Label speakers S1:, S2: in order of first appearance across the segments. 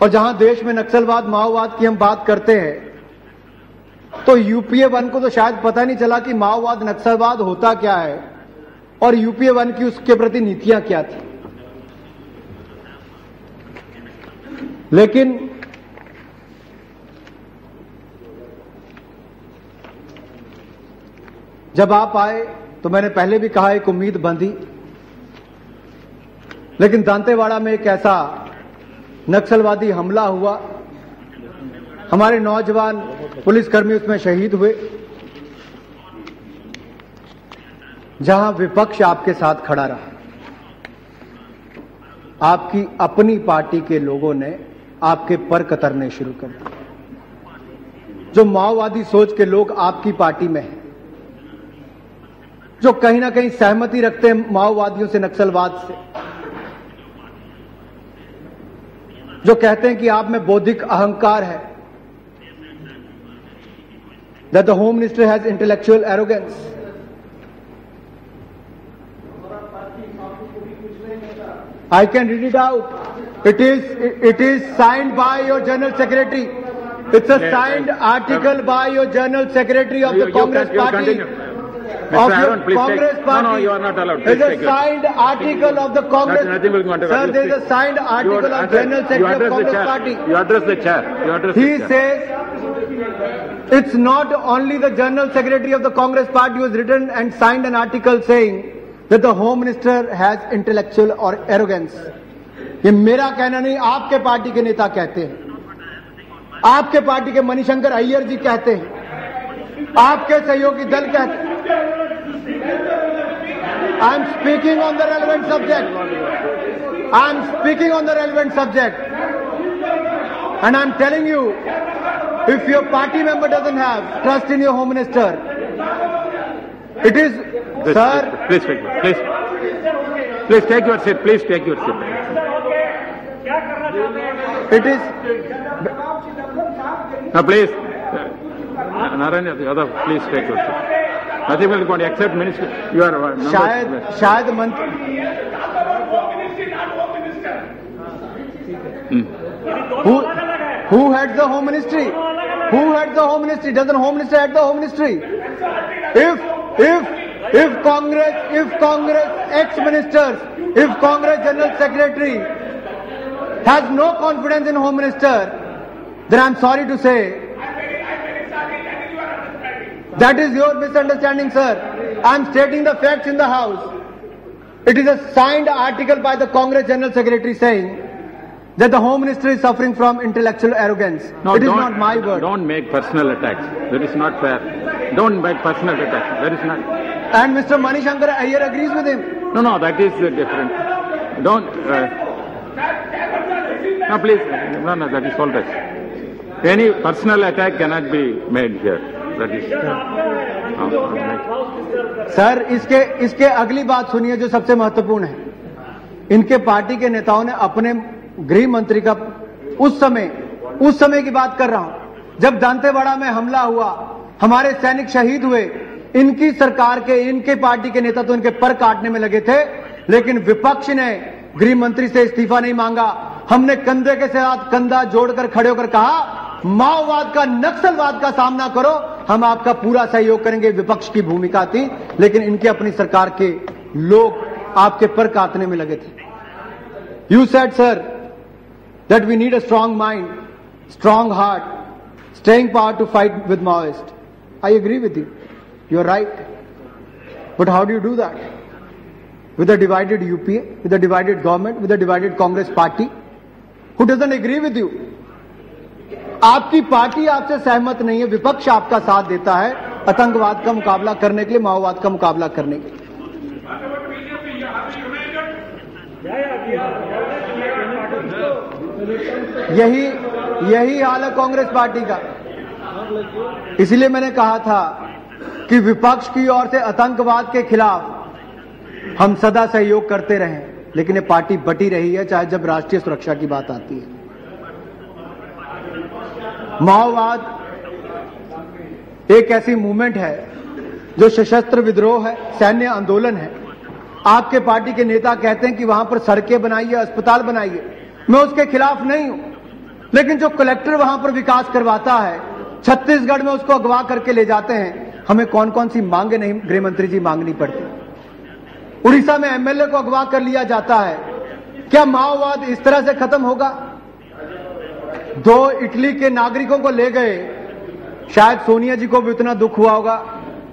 S1: और जहां देश में नक्सलवाद माओवाद की हम बात करते हैं तो यूपीए 1 को तो शायद पता नहीं चला कि माओवाद नक्सलवाद होता क्या है और यूपीए 1 की उसके प्रति नीतियां क्या थी। लेकिन जब आप आए तो मैंने पहले भी कहा एक उम्मीद बंधी, लेकिन दांतेवाड़ा में एक ऐसा नक्सलवादी हमला हुआ, हमारे नौजवान पुलिसकर्मी उसमें शहीद हुए, जहां विपक्ष आपके साथ खड़ा रहा। आपकी अपनी पार्टी के लोगों ने आपके पर कतरने शुरू कर दिए। जो माओवादी सोच के लोग आपकी पार्टी में हैं, जो कहीं ना कहीं सहमति रखते हैं माओवादियों से, नक्सलवाद से, जो कहते हैं कि आप में बौद्धिक अहंकार है, that the Home Minister has intellectual arrogance. I can read it out. It is signed by your General Secretary. It's a signed article by your General Secretary of the Congress Party. Of your Congress Party.
S2: No, you are not allowed.
S1: It's a signed article of the Congress. Sir, there is a signed article of General Secretary of Congress Party.
S2: You address the chair.
S1: He says it's not only the General Secretary of the Congress Party who has written and signed an article saying that the Home Minister has intellectual or arrogance. ये मेरा कहना नहीं, आपके party के नेता कहते हैं, आपके पार्टी के मणिशंकर अय्यर जी कहते हैं, आपके सहयोगी दल कहते हैं। I am speaking on the relevant subject. I am speaking on the relevant subject. And I am telling you, if your party member doesn't have trust in your Home Minister, it is, sir.
S2: Please take your seat. Please take your seat.
S1: It is.
S2: No, please. Narayana, the other, please take your seat. Nothing will go on except minister. You are.
S1: शायद मंत्री. Who heads the Home Ministry? Who heads the Home Ministry? Doesn't the Home Minister head the Home Ministry? If Congress ex-ministers, if Congress General Secretary has no confidence in Home Minister, then I'm sorry to say that is your misunderstanding, sir. I'm stating the facts in the House. It is a signed article by the Congress General Secretary saying that the Home Minister is suffering from intellectual arrogance.
S2: No,
S1: it is not my word.
S2: Don't make personal attacks. That is not fair. Don't make personal attacks. That is not.
S1: And Mr. Manishankar Aiyar agrees with him.
S2: No, that is different. Don't. No, please. No, that is all right. Any personal attack cannot be made here. That is.
S1: Sir, इसके अगली बात सुनिए जो सबसे महत्वपूर्ण है। इनके party के नेताओं ने अपने गृह मंत्री का उस समय की बात कर रहा हूं जब दांतेवाड़ा में हमला हुआ, हमारे सैनिक शहीद हुए, इनकी सरकार के, इनके पार्टी के नेता तो इनके पर काटने में लगे थे, लेकिन विपक्ष ने गृह मंत्री से इस्तीफा नहीं मांगा। हमने कंधे के साथ कंधा जोड़कर खड़े होकर कहा माओवाद का, नक्सलवाद का सामना करो, हम आपका पूरा सहयोग करेंगे। विपक्ष की भूमिका थी, लेकिन इनके अपनी सरकार के लोग आपके पर काटने में लगे थे। You said, sir, that we need a strong mind, strong heart, staying power to fight with Maoists. I agree with you. You're right. But how do you do that? With a divided UPA, with a divided government, with a divided Congress party, who doesn't agree with you? आपकी party आपसे सहमत नहीं है, विपक्ष आपका साथ देता है आतंकवाद का मुकाबला करने के लिए, माओवाद का मुकाबला करने के लिए। यही हाल है कांग्रेस पार्टी का। इसलिए मैंने कहा था कि विपक्ष की ओर से आतंकवाद के खिलाफ हम सदा सहयोग करते रहे, लेकिन ये पार्टी बटी रही है, चाहे जब राष्ट्रीय सुरक्षा की बात आती है। माओवाद एक ऐसी मूवमेंट है जो सशस्त्र विद्रोह है, सैन्य आंदोलन है। आपके पार्टी के नेता कहते हैं कि वहां पर सड़कें बनाइए, अस्पताल बनाइए। मैं उसके खिलाफ नहीं हूं, लेकिन जो कलेक्टर वहां पर विकास करवाता है, छत्तीसगढ़ में उसको अगवा करके ले जाते हैं। हमें कौन कौन सी मांगे नहीं गृह मंत्री जी मांगनी पड़ती। उड़ीसा में एमएलए को अगवा कर लिया जाता है। क्या माओवाद इस तरह से खत्म होगा? 2 इटली के नागरिकों को ले गए, शायद सोनिया जी को भी उतना दुख हुआ होगा,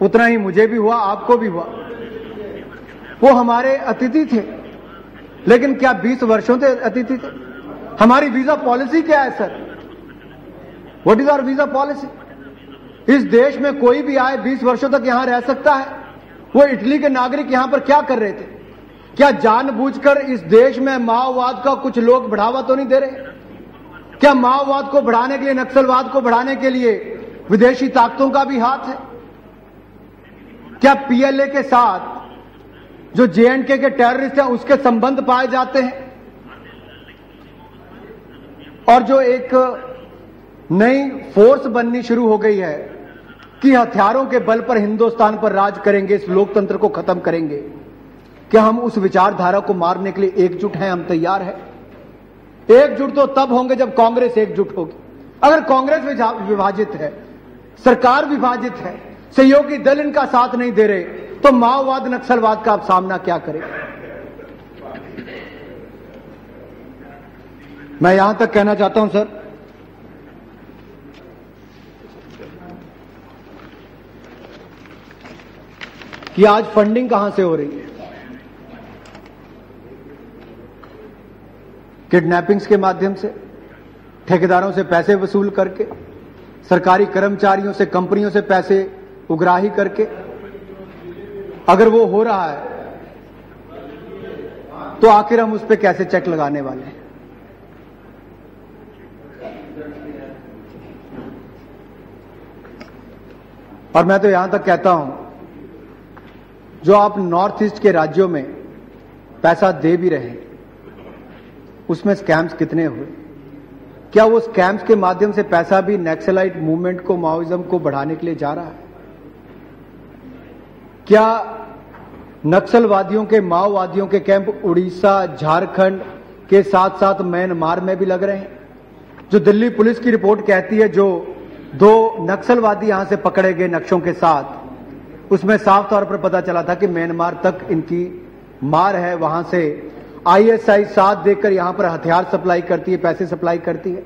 S1: उतना ही मुझे भी हुआ, आपको भी हुआ। वो हमारे अतिथि थे, लेकिन क्या 20 वर्षों से अतिथि थे? हमारी वीजा पॉलिसी क्या है sir? What is our visa policy? इस देश में कोई भी आए 20 वर्षों तक यहां रह सकता है। वो इटली के नागरिक यहां पर क्या कर रहे थे? क्या जानबूझकर इस देश में माओवाद का कुछ लोग बढ़ावा तो नहीं दे रहे? क्या माओवाद को बढ़ाने के लिए, नक्सलवाद को बढ़ाने के लिए विदेशी ताकतों का भी हाथ है? क्या पीएलए के साथ जो जेएंडके के टेररिस्ट हैं उसके संबंध पाए जाते हैं? और जो एक नई फोर्स बननी शुरू हो गई है कि हथियारों के बल पर हिंदुस्तान पर राज करेंगे, इस लोकतंत्र को खत्म करेंगे, क्या हम उस विचारधारा को मारने के लिए एकजुट हैं? हम तैयार हैं। एकजुट तो तब होंगे जब कांग्रेस एकजुट होगी। अगर कांग्रेस विभाजित है, सरकार विभाजित है, सहयोगी दल इनका साथ नहीं दे रहे, तो माओवाद नक्सलवाद का आप सामना क्या करें? मैं यहां तक कहना चाहता हूं सर, कि आज फंडिंग कहां से हो रही है? किडनैपिंग्स के माध्यम से, ठेकेदारों से पैसे वसूल करके, सरकारी कर्मचारियों से, कंपनियों से पैसे उगराही करके। अगर वो हो रहा है तो आखिर हम उस पर कैसे चेक लगाने वाले हैं? और मैं तो यहां तक कहता हूं, जो आप नॉर्थ ईस्ट के राज्यों में पैसा दे भी रहे हैं, उसमें स्कैम्स कितने हुए? क्या वो स्कैम्स के माध्यम से पैसा भी नक्सलाइट मूवमेंट को, माओइज्म को बढ़ाने के लिए जा रहा है? क्या नक्सलवादियों के, माओवादियों के कैंप उड़ीसा, झारखंड के साथ साथ म्यांमार में भी लग रहे हैं? जो दिल्ली पुलिस की रिपोर्ट कहती है, जो 2 नक्सलवादी यहां से पकड़े गए नक्शों के साथ, उसमें साफ तौर पर पता चला था कि म्यांमार तक इनकी मार है। वहां से आईएसआई साथ देकर यहां पर हथियार सप्लाई करती है, पैसे सप्लाई करती है।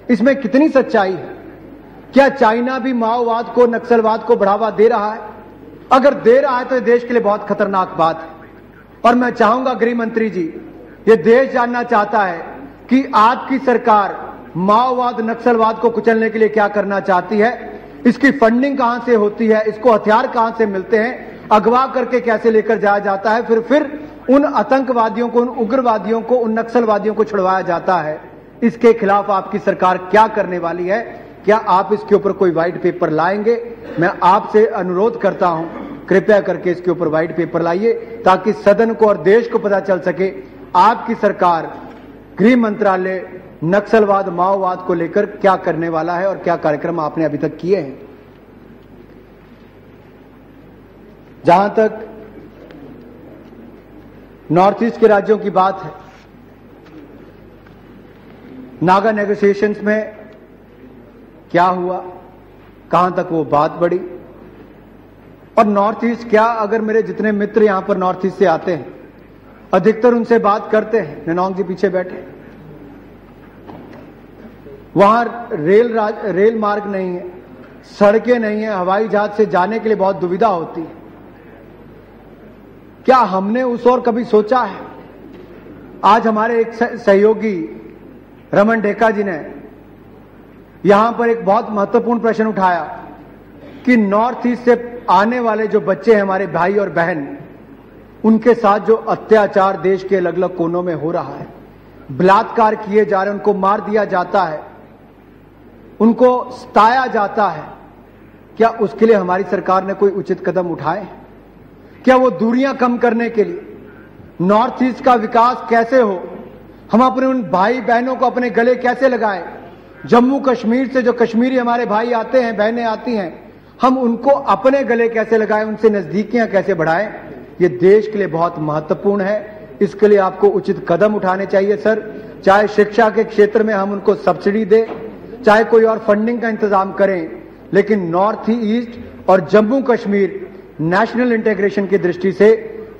S1: इसमें कितनी सच्चाई है? क्या चाइना भी माओवाद को, नक्सलवाद को बढ़ावा दे रहा है? अगर दे रहा है तो ये देश के लिए बहुत खतरनाक बात है। और मैं चाहूंगा गृह मंत्री जी, ये देश जानना चाहता है कि आपकी सरकार माओवाद, नक्सलवाद को कुचलने के लिए क्या करना चाहती है। इसकी फंडिंग कहां से होती है? इसको हथियार कहां से मिलते हैं? अगवा करके कैसे लेकर जाया जाता है? फिर उन आतंकवादियों को, उन उग्रवादियों को, उन नक्सलवादियों को छुड़वाया जाता है। इसके खिलाफ आपकी सरकार क्या करने वाली है? क्या आप इसके ऊपर कोई व्हाइट पेपर लाएंगे? मैं आपसे अनुरोध करता हूं, कृपया करके इसके ऊपर व्हाइट पेपर लाइए, ताकि सदन को और देश को पता चल सके आपकी सरकार, गृह मंत्रालय नक्सलवाद, माओवाद को लेकर क्या करने वाला है और क्या कार्यक्रम आपने अभी तक किए हैं। जहां तक नॉर्थ ईस्ट के राज्यों की बात है, नागा नेगोशिएशंस में क्या हुआ, कहां तक वो बात बढ़ी? और नॉर्थ ईस्ट क्या, अगर मेरे जितने मित्र यहां पर नॉर्थ ईस्ट से आते हैं, अधिकतर उनसे बात करते हैं, ननौंग जी पीछे बैठे, वहां रेल मार्ग नहीं है, सड़कें नहीं है, हवाई जहाज से जाने के लिए बहुत दुविधा होती है। क्या हमने उस ओर कभी सोचा है? आज हमारे एक सहयोगी रमन ढेका जी ने यहां पर एक बहुत महत्वपूर्ण प्रश्न उठाया कि नॉर्थ ईस्ट से आने वाले जो बच्चे हैं, हमारे भाई और बहन, उनके साथ जो अत्याचार देश के अलग अलग कोनों में हो रहा है, बलात्कार किए जा रहे हैं, उनको मार दिया जाता है, उनको सताया जाता है, क्या उसके लिए हमारी सरकार ने कोई उचित कदम उठाए? क्या वो दूरियां कम करने के लिए, नॉर्थ ईस्ट का विकास कैसे हो, हम अपने उन भाई बहनों को अपने गले कैसे लगाएं? जम्मू कश्मीर से जो कश्मीरी हमारे भाई आते हैं, बहनें आती हैं, हम उनको अपने गले कैसे लगाएं, उनसे नजदीकियां कैसे बढ़ाएं? ये देश के लिए बहुत महत्वपूर्ण है। इसके लिए आपको उचित कदम उठाने चाहिए सर। चाहे शिक्षा के क्षेत्र में हम उनको सब्सिडी दें, चाहे कोई और फंडिंग का इंतजाम करें, लेकिन नॉर्थ ईस्ट और जम्मू कश्मीर नेशनल इंटीग्रेशन की दृष्टि से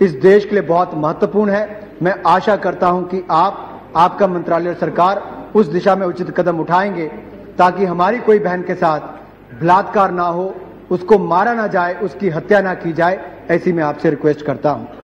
S1: इस देश के लिए बहुत महत्वपूर्ण है। मैं आशा करता हूं कि आपका मंत्रालय और सरकार उस दिशा में उचित कदम उठाएंगे ताकि हमारी कोई बहन के साथ बलात्कार ना हो, उसको मारा ना जाए, उसकी हत्या ना की जाए। ऐसी मैं आपसे रिक्वेस्ट करता हूं।